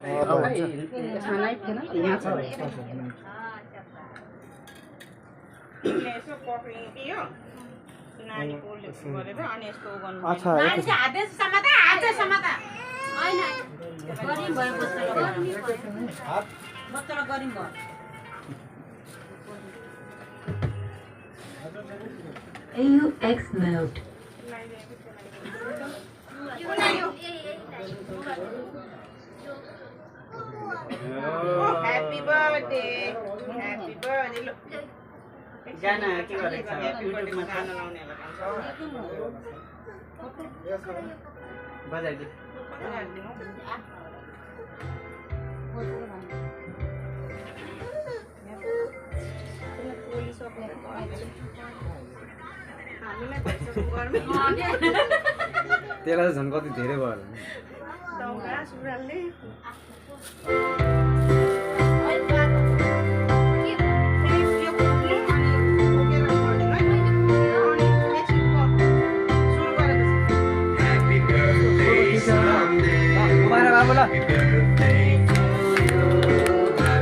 खानै थिएन यहाँ छ यसो पक्रियो नानीको गरेर अनि यस्तो गर्नु अच्छा नानी चाहिँ हातले समाता हात चाहिँ समाता हैन गरिम भयो बच्चालाई गरिम भयो AUX mode. Oh, happy birthday. Happy birthday. Look. गाना के गरेछ युट्युबमा गाना लाउनेहरुलाई बजाइदिनु त्यसलाई झन् कति धेरै भयो दौरा सुरालले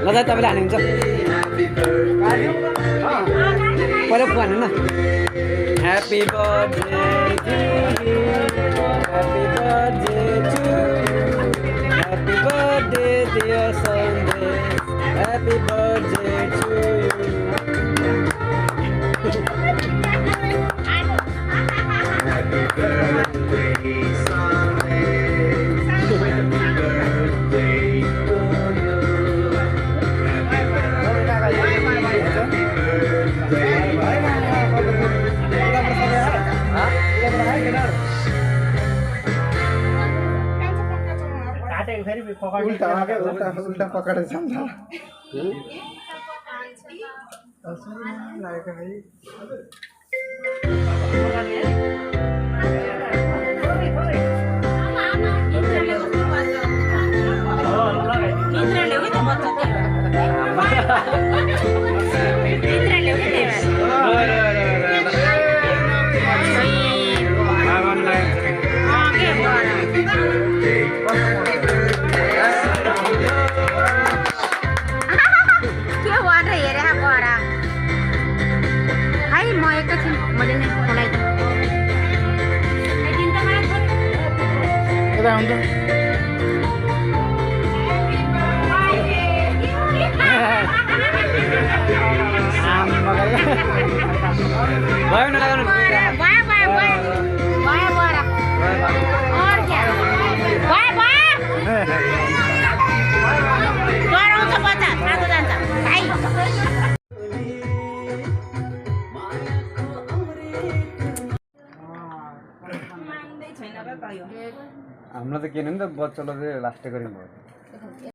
ल दाइ तपाईँले हाल्नुहुन्छ पहिला फुन हान्नु न happy birthday happy birthday dear Sandesh happy birthday to उल्टा पकड़ समझा भयो न लगाउनु हामीलाई त के नि त बच्चालाई लास्टै गरिम भयो